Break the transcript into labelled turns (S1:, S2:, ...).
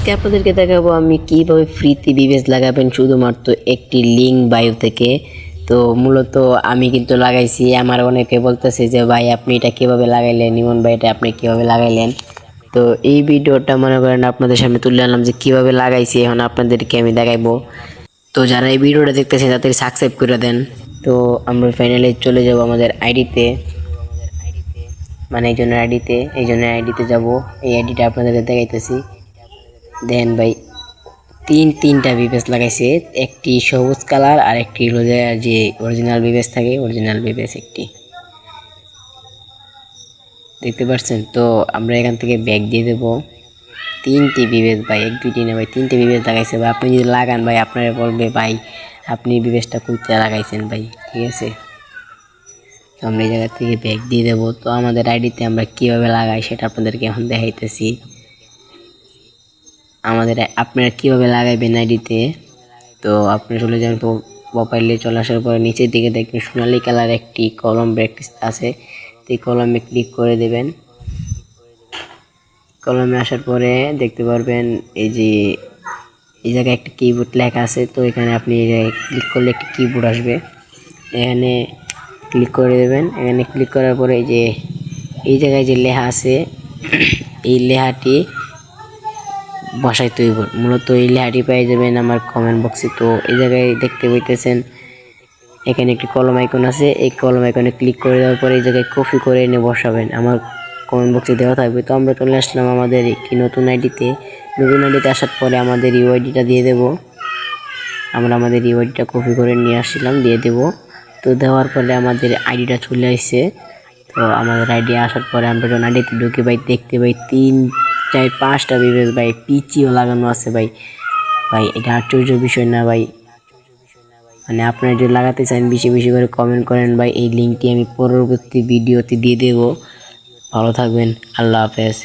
S1: আজকে আপনাদেরকে দেখাবো আমি কিভাবে ফ্রিতে বিবেজ লাগাবেন শুধুমাত্র একটি লিঙ্ক বায়ো থেকে। তো মূলত আমি কিন্তু লাগাইছি, আমার অনেকে বলতেছে যে ভাই আপনি এটা কিভাবে লাগাইলেন, ইমন ভাই এটা আপনি কিভাবে লাগাইলেন। তো এই ভিডিওটা মনে করেন আপনাদের সামনে তুলে আনলাম যে কিভাবে লাগাইছি, এখন আপনাদেরকে আমি দেখাইবো। তো যারা এই ভিডিওটা দেখতেছেন তাদের সাবস্ক্রাইব করে দেন। তো আমরা ফাইনালি চলে যাব আমাদের আইডিতে, মানে এই জন্য আইডিতে যাব। এই আইডিটা আপনাদেরকে দেখাইতেছি। দেন ভাই তিনটা বিবেস লাগাইছে, একটি সবুজ কালার আর একটি হলো যে অরিজিনাল বিবেস থাকে, অরিজিনাল বিবেস একটি দেখতে পাচ্ছেন। তো আমরা এখান থেকে ব্যাগ দিয়ে দেবো। তিনটি বিবেস ভাই, এক দুইটি না ভাই, তিনটে বিবেস লাগাইছে ভাই। আপনি যদি লাগান ভাই আপনারা বলবে ভাই আপনি বিবেসটা কইতে লাগাইছেন ভাই, ঠিক আছে। তো আমরা এই জায়গা থেকে ব্যাগ দিয়ে দেবো। তো আমাদের আইডিতে আমরা কীভাবে লাগাই সেটা আপনাদেরকে এখন দেখাইতেছি। আপনারা কীভাবে লাগাইবেন আইডিতে। তো আপনি চলে যাবেন প্রোফাইলে, চলে আসার পরে নিচের দিকে দেখবেন সোনালী কালার একটি কলম প্র্যাকটিস আছে, তো এই কলমে ক্লিক করে দেবেন। কলমে আসার পরে দেখতে পারবেন এই যে এই জায়গায় একটা কিবোর্ড লেখা আছে, তো এখানে আপনি ক্লিক করলে একটি কিবোর্ড আসবে, এখানে ক্লিক করে দেবেন। এখানে ক্লিক করার পরে এই জায়গায় যে লেখা আছে এই লেখাটি বসাইতে হইব। মূলত এই লেখাটি পেয়ে যাবেন আমার কমেন্ট বক্সে। তো এই জায়গায় দেখতে পাইতেছেন এখানে একটি কলম আইকন আছে, এই কলম আইকনে ক্লিক করে দেওয়ার পরে এই জায়গায় কপি করে এনে বসাবেন, আমার কমেন্ট বক্সে দেওয়া থাকবে। তো আমরা চলে আসলাম আমাদের একটি নতুন আইডিতে। নতুন আইডিতে আসার পরে আমাদের ইউআইডিটা দিয়ে দেব। আমরা আমাদের ইউআইডিটা কপি করে নিয়ে আসছিলাম, দিয়ে দেব। তো দেওয়ার পরে আমাদের আইডিটা চলে আসছে। তো আমাদের আইডি আসার পরে আমরা যখন আইডিতে ঢুকে ভাই দেখতে পাই 3 4 5টা বিবেস ভাই, পিচিও লাগানো আছে ভাই। ভাই এটা আশ্চর্য বিষয় না ভাই, মানে আপনারা যদি লাগাতে চান বেশি বেশি করে কমেন্ট করেন ভাই। এই লিঙ্কটি আমি পরবর্তী ভিডিওতে দিয়ে দেব। ভালো থাকবেন, আল্লাহ হাফেজ।